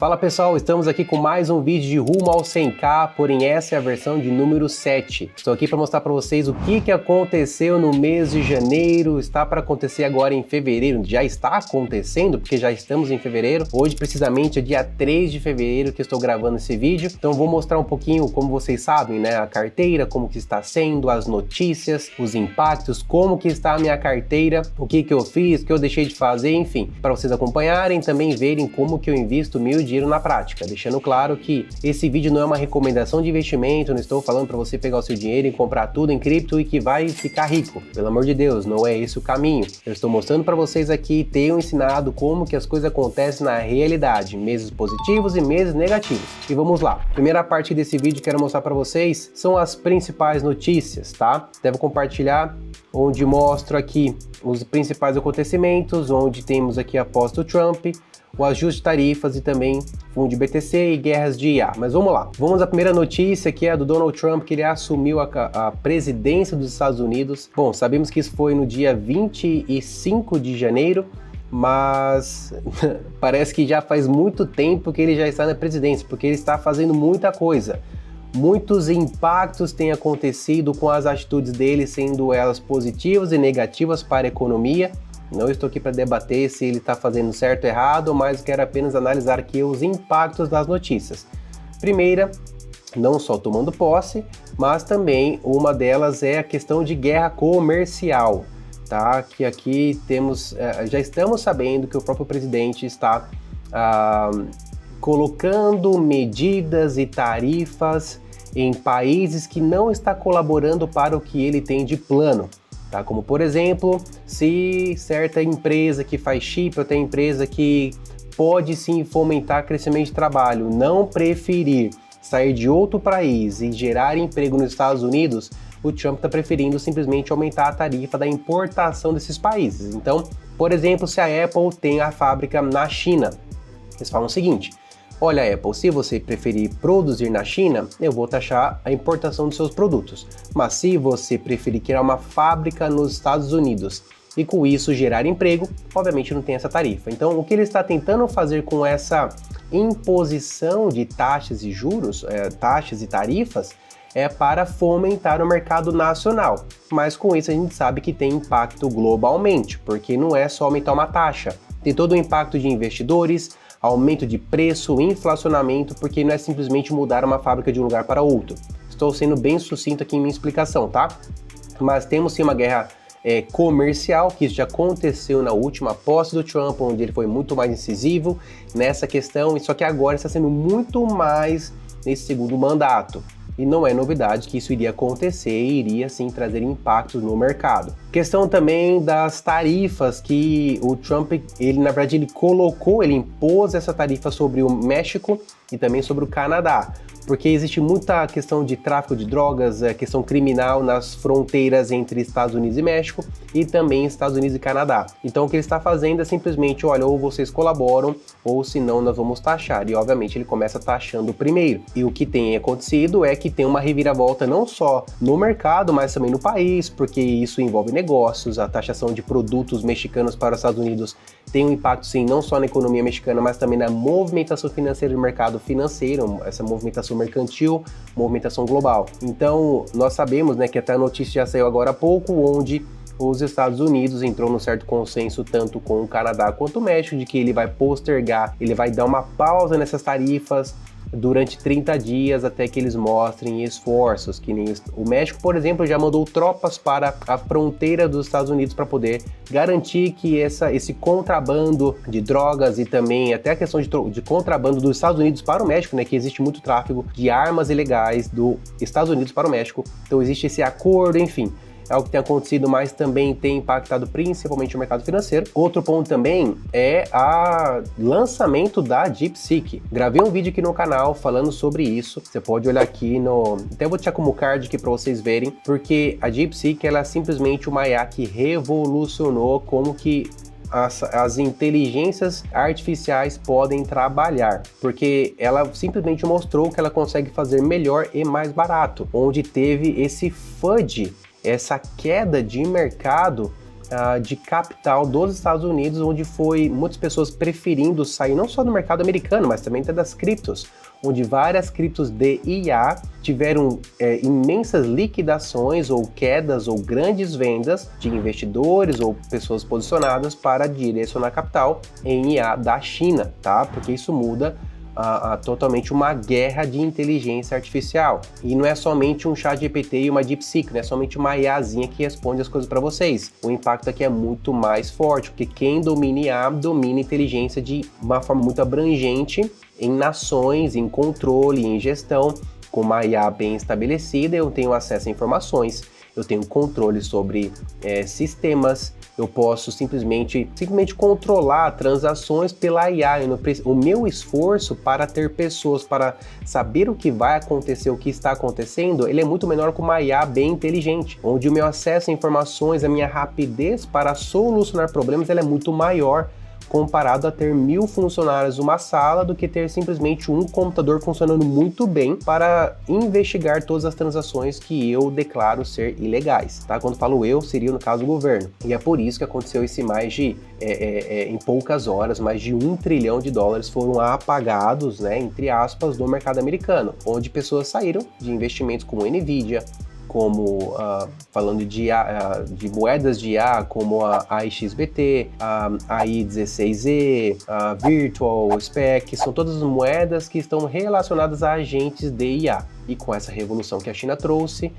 Fala pessoal, estamos aqui com mais um vídeo de rumo ao 100k, porém essa é a versão de número 7. Estou aqui para mostrar para vocês o que aconteceu no mês de janeiro, está para acontecer agora em fevereiro, já está acontecendo porque já estamos em fevereiro. Hoje precisamente é dia 3 de fevereiro que estou gravando esse vídeo, então vou mostrar um pouquinho, como vocês sabem, né, a carteira, como que está sendo, as notícias, os impactos, como que está a minha carteira, o que eu fiz, o que eu deixei de fazer, enfim, para vocês acompanharem, também verem como que eu invisto meu dinheiro na prática, deixando claro que esse vídeo não é uma recomendação de investimento, não estou falando para você pegar o seu dinheiro e comprar tudo em cripto e que vai ficar rico. Pelo amor de Deus, não é esse o caminho. Eu estou mostrando para vocês aqui, tenho ensinado como que as coisas acontecem na realidade, meses positivos e meses negativos. E vamos lá. Primeira parte desse vídeo que quero mostrar para vocês são as principais notícias, tá? Devo compartilhar onde mostro aqui os principais acontecimentos, onde temos aqui a posse do Trump, o ajuste de tarifas e também fundo de BTC e guerras de IA. Mas vamos lá. Vamos à primeira notícia, que é a do Donald Trump, que ele assumiu a presidência dos Estados Unidos. Bom, sabemos que isso foi no dia 25 de janeiro, mas parece que já faz muito tempo que ele já está na presidência, porque ele está fazendo muita coisa. Muitos impactos têm acontecido com as atitudes dele, sendo elas positivas e negativas para a economia. Não estou aqui para debater se ele está fazendo certo ou errado, mas quero apenas analisar aqui os impactos das notícias. Primeira, não só tomando posse, mas também uma delas é a questão de guerra comercial, tá? Que aqui temos, já estamos sabendo que o próprio presidente está colocando medidas e tarifas em países que não está colaborando para o que ele tem de plano. Tá? Como por exemplo, se certa empresa que faz chip ou tem empresa que pode sim fomentar crescimento de trabalho, não preferir sair de outro país e gerar emprego nos Estados Unidos, o Trump está preferindo simplesmente aumentar a tarifa da importação desses países. Então, por exemplo, se a Apple tem a fábrica na China, eles falam o seguinte: olha, Apple, se você preferir produzir na China, eu vou taxar a importação dos seus produtos. Mas se você preferir criar uma fábrica nos Estados Unidos e com isso gerar emprego, obviamente não tem essa tarifa. Então, o que ele está tentando fazer com essa imposição de taxas e juros, taxas e tarifas, é para fomentar o mercado nacional. Mas com isso a gente sabe que tem impacto globalmente, porque não é só aumentar uma taxa. Tem todo o impacto de investidores, aumento de preço, inflacionamento, porque não é simplesmente mudar uma fábrica de um lugar para outro. Estou sendo bem sucinto aqui em minha explicação, tá? Mas temos sim uma guerra comercial, que isso já aconteceu na última posse do Trump, onde ele foi muito mais incisivo nessa questão, só que agora está sendo muito mais nesse segundo mandato. E não é novidade que isso iria acontecer e iria sim trazer impactos no mercado. Questão também das tarifas que o Trump, ele na verdade ele impôs essa tarifa sobre o México e também sobre o Canadá, porque existe muita questão de tráfico de drogas, questão criminal nas fronteiras entre Estados Unidos e México e também Estados Unidos e Canadá. Então o que ele está fazendo é simplesmente, olha, ou vocês colaboram ou senão nós vamos taxar. E obviamente ele começa taxando primeiro. E o que tem acontecido é que tem uma reviravolta não só no mercado, mas também no país, porque isso envolve negócios, a taxação de produtos mexicanos para os Estados Unidos tem um impacto sim, não só na economia mexicana, mas também na movimentação financeira do mercado financeiro, essa movimentação mercantil, movimentação global. Então, nós sabemos, né, que até a notícia já saiu agora há pouco, onde os Estados Unidos entrou num certo consenso tanto com o Canadá quanto o México, de que ele vai postergar, ele vai dar uma pausa nessas tarifas durante 30 dias até que eles mostrem esforços, que nem o México, por exemplo, já mandou tropas para a fronteira dos Estados Unidos para poder garantir que esse contrabando de drogas e também até a questão de contrabando dos Estados Unidos para o México, né, que existe muito tráfego de armas ilegais dos Estados Unidos para o México, então existe esse acordo, enfim. É algo que tem acontecido, mas também tem impactado principalmente o mercado financeiro. Outro ponto também é o lançamento da DeepSeek. Gravei um vídeo aqui no canal falando sobre isso. Você pode olhar aqui até vou deixar como card aqui para vocês verem, porque a DeepSeek ela é simplesmente uma IA que revolucionou como que as inteligências artificiais podem trabalhar, porque ela simplesmente mostrou que ela consegue fazer melhor e mais barato, onde teve esse FUD, essa queda de mercado de capital dos Estados Unidos, onde foi muitas pessoas preferindo sair não só do mercado americano, mas também até das criptos, onde várias criptos de IA tiveram imensas liquidações ou quedas ou grandes vendas de investidores ou pessoas posicionadas para direcionar capital em IA da China, tá? Porque isso muda totalmente uma guerra de inteligência artificial. E não é somente um ChatGPT e uma DeepSeek, não é somente uma IAzinha que responde as coisas para vocês. O impacto aqui é muito mais forte, porque quem domina IA domina inteligência de uma forma muito abrangente em nações, em controle, em gestão. Com uma IA bem estabelecida, eu tenho acesso a informações, eu tenho controle sobre sistemas, eu posso simplesmente controlar transações pela IA. O meu esforço para ter pessoas, para saber o que vai acontecer, o que está acontecendo, ele é muito menor com uma IA bem inteligente, onde o meu acesso a informações, a minha rapidez para solucionar problemas, ela é muito maior, comparado a ter 1000 funcionários numa sala do que ter simplesmente um computador funcionando muito bem para investigar todas as transações que eu declaro ser ilegais, tá? Quando falo eu, seria no caso o governo. E é por isso que aconteceu esse em poucas horas, mais de $1 trilhão foram apagados, né, entre aspas, do mercado americano, onde pessoas saíram de investimentos como Nvidia, como falando de moedas de IA, como a AIXBT, a AI16Z, a Virtual, SPEC, são todas moedas que estão relacionadas a agentes de IA. E com essa revolução que a China trouxe,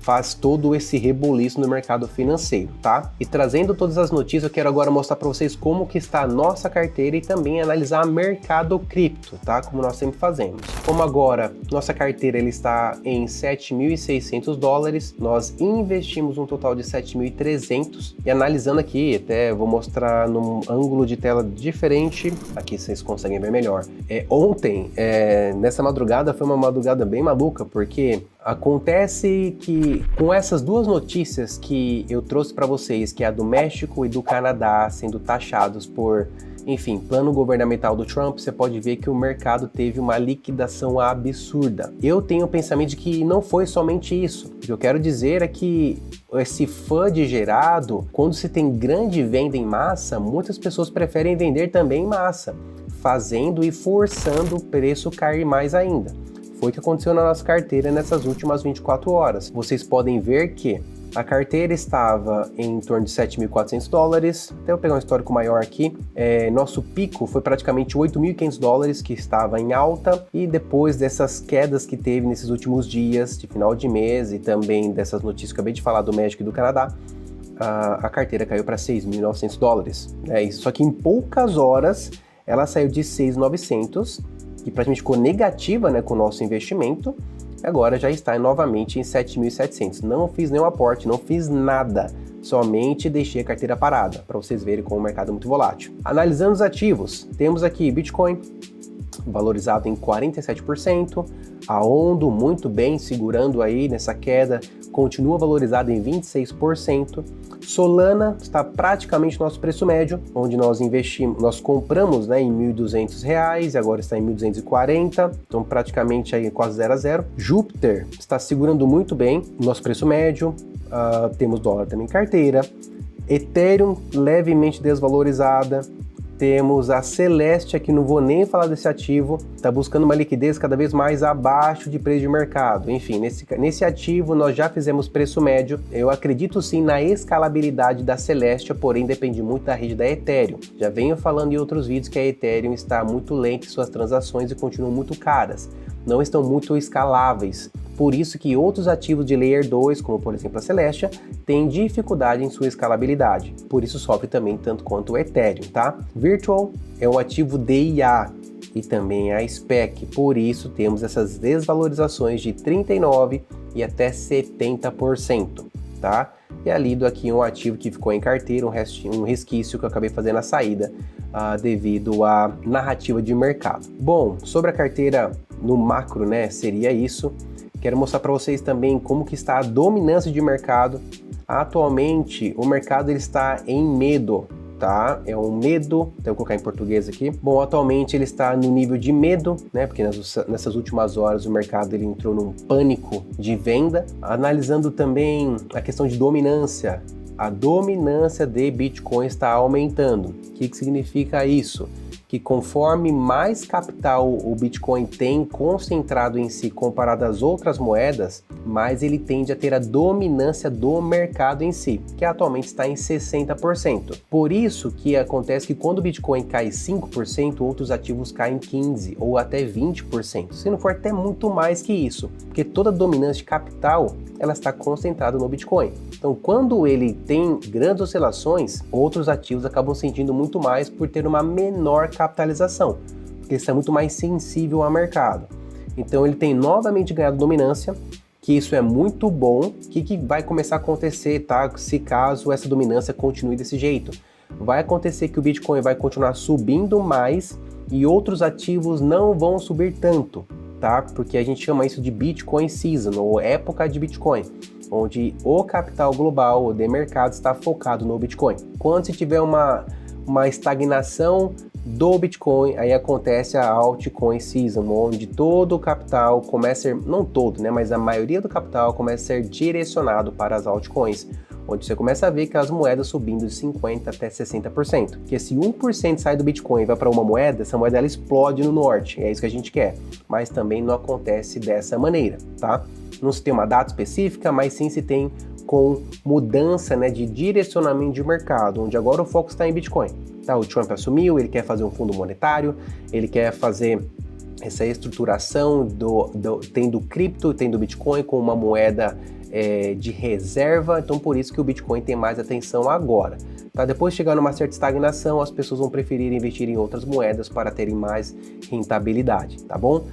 faz todo esse reboliço no mercado financeiro, tá? E trazendo todas as notícias, eu quero agora mostrar para vocês como que está a nossa carteira e também analisar o mercado cripto, tá? Como nós sempre fazemos. Como agora nossa carteira ele está em $7.600, nós investimos um total de 7.300 e analisando aqui, até vou mostrar num ângulo de tela diferente, aqui vocês conseguem ver melhor. Ontem, nessa madrugada, foi uma madrugada bem maluca, porque acontece que com essas duas notícias que eu trouxe para vocês, que é a do México e do Canadá sendo taxados por, enfim, plano governamental do Trump, você pode ver que o mercado teve uma liquidação absurda. Eu tenho o pensamento de que não foi somente isso. O que eu quero dizer é que esse FUD gerado, quando se tem grande venda em massa, muitas pessoas preferem vender também em massa, fazendo e forçando o preço cair mais ainda. Foi o que aconteceu na nossa carteira nessas últimas 24 horas. Vocês podem ver que a carteira estava em torno de $7.400, até eu pegar um histórico maior aqui, nosso pico foi praticamente $8.500 que estava em alta, e depois dessas quedas que teve nesses últimos dias de final de mês e também dessas notícias que eu acabei de falar do México e do Canadá, a carteira caiu para $6.900, só que em poucas horas ela saiu de 6.900, que praticamente ficou negativa, né, com o nosso investimento, agora já está novamente em 7.700. Não fiz nenhum aporte, não fiz nada, somente deixei a carteira parada, para vocês verem como o mercado é muito volátil. Analisando os ativos, temos aqui Bitcoin, valorizado em 47%, a Ondo muito bem, segurando aí nessa queda, continua valorizado em 26%, Solana está praticamente no nosso preço médio, onde nós compramos, né, em R$1.200 e agora está em 1.240, então praticamente aí quase 0 a 0. Júpiter está segurando muito bem o nosso preço médio, temos dólar também em carteira, Ethereum levemente desvalorizada, temos a Celeste, aqui não vou nem falar desse ativo, está buscando uma liquidez cada vez mais abaixo de preço de mercado. Enfim, nesse ativo nós já fizemos preço médio. Eu acredito sim na escalabilidade da Celeste, porém depende muito da rede da Ethereum. Já venho falando em outros vídeos que a Ethereum está muito lenta em suas transações e continuam muito caras, não estão muito escaláveis. Por isso que outros ativos de Layer 2, como por exemplo a Celestia, têm dificuldade em sua escalabilidade. Por isso sofre também tanto quanto o Ethereum, tá? Virtual é um ativo de IA e também a SPEC, por isso temos essas desvalorizações de 39% e até 70%, tá? E ali do aqui um ativo que ficou em carteira, um resquício que eu acabei fazendo a saída devido à narrativa de mercado. Bom, sobre a carteira no macro, né, seria isso. Quero mostrar para vocês também como que está a dominância de mercado. Atualmente, o mercado ele está em medo, tá? É um medo, então eu vou colocar em português aqui. Bom, atualmente ele está no nível de medo, né? Porque nessas últimas horas o mercado ele entrou num pânico de venda. Analisando também a questão de dominância, a dominância de Bitcoin está aumentando. O que significa isso? Que conforme mais capital o Bitcoin tem concentrado em si comparado às outras moedas, mais ele tende a ter a dominância do mercado em si, que atualmente está em 60%. Por isso que acontece que quando o Bitcoin cai 5%, outros ativos caem 15% ou até 20%, se não for até muito mais que isso, porque toda a dominância de capital ela está concentrada no Bitcoin. Então, quando ele tem grandes oscilações, outros ativos acabam sentindo muito mais por ter uma menor capitalização, porque está muito mais sensível ao mercado. Então, ele tem novamente ganhado dominância, que isso é muito bom. O que vai começar a acontecer, tá? Se caso essa dominância continue desse jeito? Vai acontecer que o Bitcoin vai continuar subindo mais e outros ativos não vão subir tanto, tá? Porque a gente chama isso de Bitcoin Season, ou época de Bitcoin, onde o capital global de mercado está focado no Bitcoin. Quando se tiver uma estagnação do Bitcoin, aí acontece a Altcoin Season, onde todo o capital começa a ser, não todo, né, mas a maioria do capital começa a ser direcionado para as altcoins, onde você começa a ver que as moedas subindo de 50% até 60%. Porque se 1% sai do Bitcoin e vai para uma moeda, essa moeda ela explode no norte, é isso que a gente quer. Mas também não acontece dessa maneira, tá? Não se tem uma data específica, mas sim se tem com mudança, né, de direcionamento de mercado, onde agora o foco está em Bitcoin. Tá, o Trump assumiu, ele quer fazer um fundo monetário, ele quer fazer essa estruturação tendo cripto, tendo Bitcoin com uma moeda de reserva, então por isso que o Bitcoin tem mais atenção agora. Tá? Depois de chegar numa certa estagnação, as pessoas vão preferir investir em outras moedas para terem mais rentabilidade, tá bom?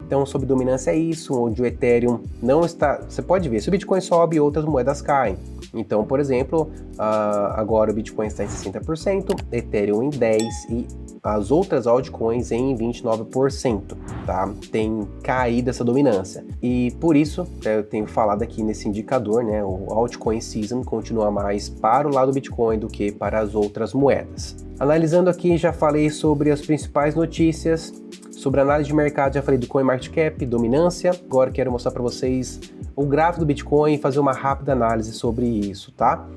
Então, sobre dominância é isso, onde o Ethereum não está... Você pode ver, se o Bitcoin sobe, outras moedas caem. Então, por exemplo, agora o Bitcoin está em 60%, Ethereum em 10% e as outras altcoins em 29%, tá? Tem caído essa dominância. E por isso, eu tenho falado aqui nesse indicador, né? O Altcoin Season continua mais para o lado do Bitcoin do que para as outras moedas. Analisando aqui, já falei sobre as principais notícias. Sobre análise de mercado, já falei do CoinMarketCap, dominância. Agora quero mostrar para vocês o gráfico do Bitcoin e fazer uma rápida análise sobre isso, tá?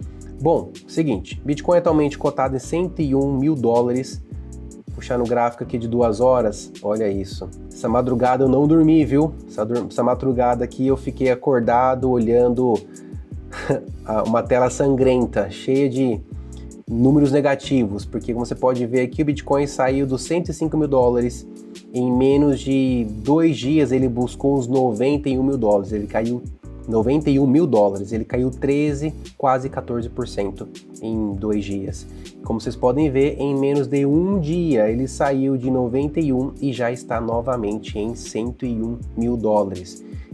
Bom, seguinte, Bitcoin atualmente cotado em $101 mil. Puxar no gráfico aqui de 2 horas, olha isso. Essa madrugada eu não dormi, viu? Essa madrugada aqui eu fiquei acordado olhando uma tela sangrenta, cheia de números negativos, porque como você pode ver aqui, o Bitcoin saiu dos $105 mil. Em menos de 2 dias ele buscou os $91 mil, ele caiu $91 mil, ele caiu 13, quase 14% em 2 dias. Como vocês podem ver, em menos de 1 dia ele saiu de 91 e já está novamente em $101 mil.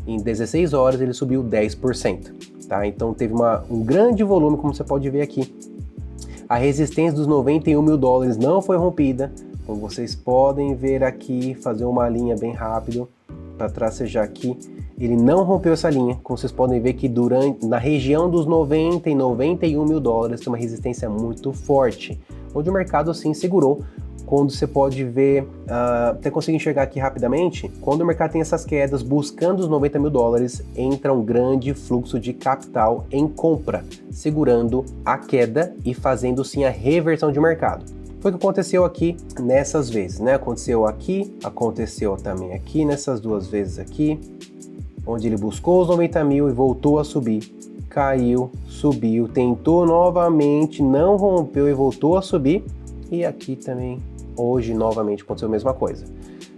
Em 16 horas ele subiu 10%, tá? Então teve um grande volume, como você pode ver aqui. A resistência dos $91 mil não foi rompida. Como vocês podem ver aqui, fazer uma linha bem rápido para tracejar aqui, ele não rompeu essa linha. Como vocês podem ver que na região dos 90 e $91 mil tem uma resistência muito forte, onde o mercado sim segurou. Quando você pode ver, até conseguir enxergar aqui rapidamente, quando o mercado tem essas quedas buscando os $90 mil, entra um grande fluxo de capital em compra, segurando a queda e fazendo sim a reversão de mercado. Foi o que aconteceu aqui nessas vezes, né? Aconteceu aqui, aconteceu também aqui, nessas 2 vezes aqui, onde ele buscou os 90 mil e voltou a subir. Caiu, subiu, tentou novamente, não rompeu e voltou a subir. E aqui também, hoje, novamente aconteceu a mesma coisa.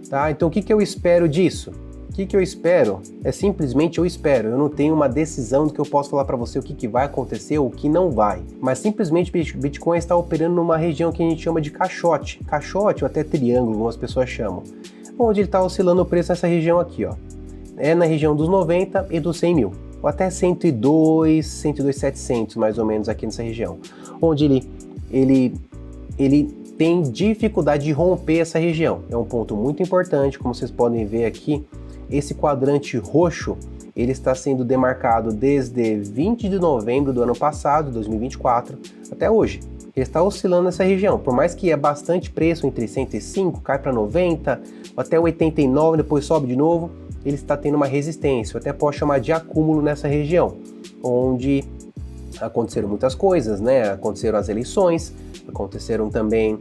Tá? Então, o que eu espero disso? O que eu espero? É simplesmente eu espero. Eu não tenho uma decisão do que eu posso falar para você o que vai acontecer ou o que não vai. Mas simplesmente Bitcoin está operando numa região que a gente chama de caixote. Caixote ou até triângulo, algumas pessoas chamam. Onde ele está oscilando o preço nessa região aqui, ó. É na região dos 90 e dos 100 mil. Ou até 102, 102.700 mais ou menos aqui nessa região. Onde ele tem dificuldade de romper essa região. É um ponto muito importante, como vocês podem ver aqui. Esse quadrante roxo, ele está sendo demarcado desde 20 de novembro do ano passado, 2024, até hoje. Ele está oscilando nessa região, por mais que é bastante preço, entre 105, cai para 90, até 89, depois sobe de novo, ele está tendo uma resistência, eu até posso chamar de acúmulo nessa região, onde aconteceram muitas coisas, né? Aconteceram as eleições, aconteceram também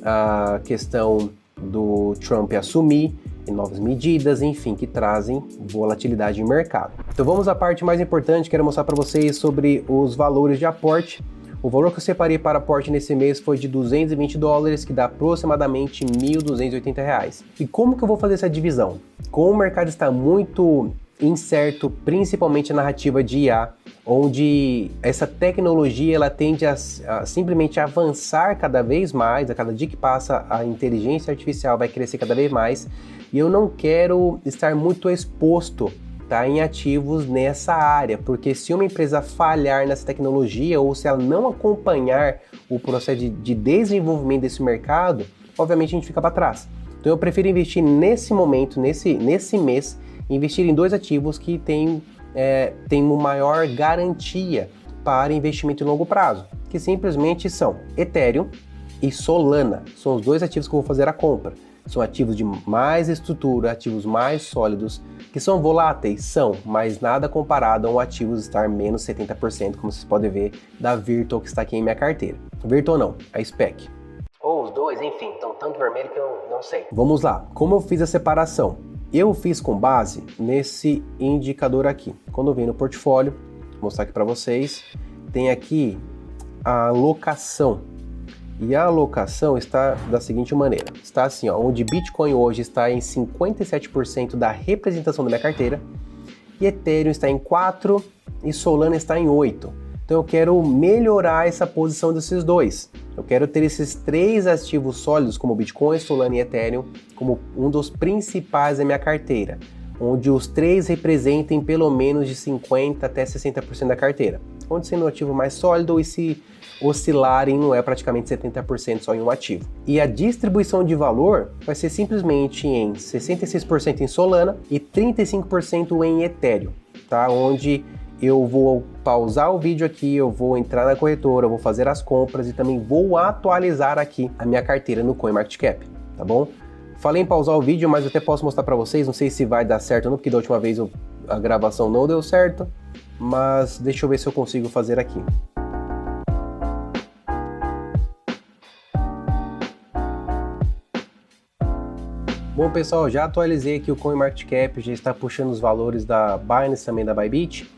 a questão do Trump assumir e novas medidas, enfim, que trazem volatilidade em mercado. Então vamos à parte mais importante, quero mostrar para vocês sobre os valores de aporte. O valor que eu separei para aporte nesse mês foi de $220, que dá aproximadamente R$ 1.280. E como que eu vou fazer essa divisão? Como o mercado está muito incerto, principalmente a narrativa de IA, onde essa tecnologia ela tende a simplesmente avançar cada vez mais, a cada dia que passa a inteligência artificial vai crescer cada vez mais, e eu não quero estar muito exposto, tá, em ativos nessa área, porque se uma empresa falhar nessa tecnologia ou se ela não acompanhar o processo de desenvolvimento desse mercado, obviamente a gente fica para trás. Então eu prefiro investir nesse momento, nesse mês, investir em 2 ativos que têm uma maior garantia para investimento em longo prazo, que simplesmente são Ethereum e Solana. São os 2 ativos que eu vou fazer a compra. São ativos de mais estrutura, ativos mais sólidos, que são voláteis, são, mas nada comparado a um ativo estar menos 70%, como vocês podem ver, da Virtual que está aqui em minha carteira. Virtual não, a SPEC. Ou os 2, enfim, estão tanto vermelho que eu não sei. Vamos lá, como eu fiz a separação? Eu fiz com base nesse indicador aqui. Quando eu venho no portfólio, vou mostrar aqui para vocês, tem aqui a alocação. E a alocação está da seguinte maneira, está assim, ó, onde Bitcoin hoje está em 57% da representação da minha carteira, e Ethereum está em 4% e Solana está em 8%. Então eu quero melhorar essa posição desses 2. Eu quero ter esses 3 ativos sólidos, como Bitcoin, Solana e Ethereum, como um dos principais da minha carteira, onde os 3 representem pelo menos de 50% até 60% da carteira. Onde sendo um ativo mais sólido e se oscilarem não é praticamente 70% só em um ativo. E a distribuição de valor vai ser simplesmente em 66% em Solana e 35% em Ethereum, tá? Onde eu vou pausar o vídeo aqui, eu vou entrar na corretora, eu vou fazer as compras e também vou atualizar aqui a minha carteira no CoinMarketCap, tá bom? Falei em pausar o vídeo, mas eu até posso mostrar para vocês, não sei se vai dar certo ou não, porque da última vez a gravação não deu certo, mas deixa eu ver se eu consigo fazer aqui. Bom pessoal, já atualizei aqui o CoinMarketCap, já está puxando os valores da Binance, também da Bybit,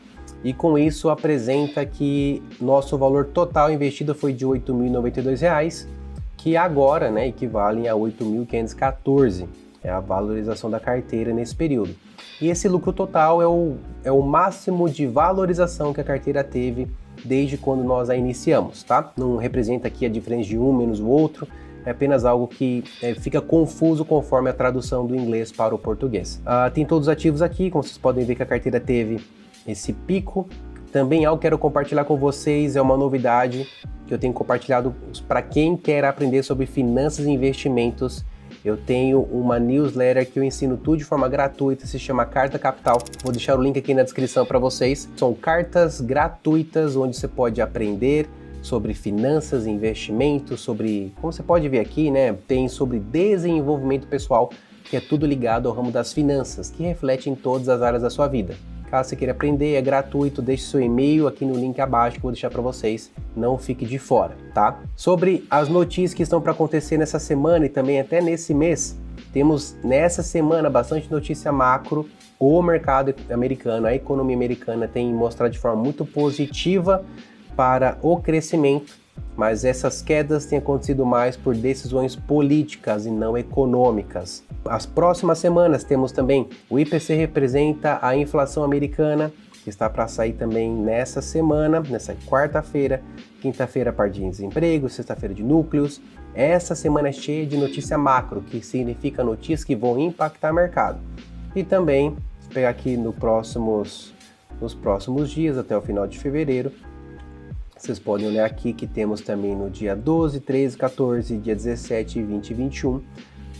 e com isso apresenta que nosso valor total investido foi de R$ 8.092, que agora, né, equivalem a 8.514, é a valorização da carteira nesse período. E esse lucro total é o máximo de valorização que a carteira teve desde quando nós a iniciamos, tá? Não representa aqui a diferença de um menos o outro, é apenas algo que fica confuso conforme a tradução do inglês para o português. Tem todos os ativos aqui, como vocês podem ver que a carteira teve esse pico. Também algo que quero compartilhar com vocês, é uma novidade que eu tenho compartilhado para quem quer aprender sobre finanças e investimentos. Eu tenho uma newsletter que eu ensino tudo de forma gratuita, se chama Carta Capital. Vou deixar o link aqui na descrição para vocês. São cartas gratuitas onde você pode aprender sobre finanças e investimentos, sobre, como você pode ver aqui, né, tem sobre desenvolvimento pessoal, que é tudo ligado ao ramo das finanças, que reflete em todas as áreas da sua vida. Caso você queira aprender, é gratuito, deixe seu e-mail aqui no link abaixo que eu vou deixar para vocês, não fique de fora, tá? Sobre as notícias que estão para acontecer nessa semana e também até nesse mês, temos nessa semana bastante notícia macro. O mercado americano, a economia americana tem mostrado de forma muito positiva para o crescimento, mas essas quedas têm acontecido mais por decisões políticas e não econômicas. As próximas semanas temos também o IPC, representa a inflação americana, que está para sair também nessa semana, nessa quarta-feira, quinta-feira a parte de desemprego, sexta-feira de núcleos. Essa semana é cheia de notícia macro, que significa notícias que vão impactar o mercado. E também, se pegar aqui nos próximos dias, até o final de fevereiro, vocês podem olhar aqui que temos também no dia 12, 13, 14, dia 17, 20 e 21,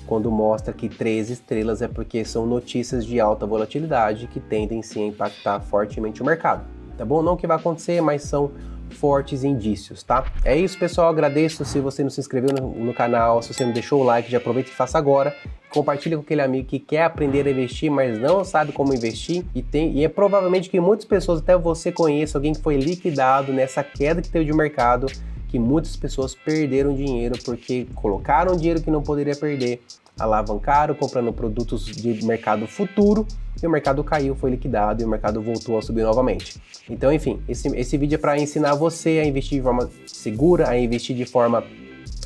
quando mostra que 3 estrelas é porque são notícias de alta volatilidade que tendem sim a impactar fortemente o mercado, tá bom? Não que vai acontecer, mas são fortes indícios, tá? É isso, pessoal. Agradeço se você não se inscreveu no canal, se você não deixou o like, já aproveita e faça agora. Compartilha com aquele amigo que quer aprender a investir, mas não sabe como investir. E é provavelmente que muitas pessoas, até você conhece alguém que foi liquidado nessa queda que teve de mercado, que muitas pessoas perderam dinheiro porque colocaram dinheiro que não poderia perder, alavancaram comprando produtos de mercado futuro, e o mercado caiu, foi liquidado e o mercado voltou a subir novamente. Então, enfim, esse vídeo é para ensinar você a investir de forma segura, a investir de forma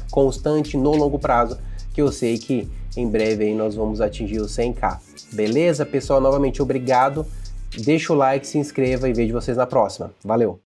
constante no longo prazo, que eu sei que em breve aí nós vamos atingir os 100k. Beleza, pessoal? Novamente, obrigado. Deixa o like, se inscreva e vejo vocês na próxima. Valeu!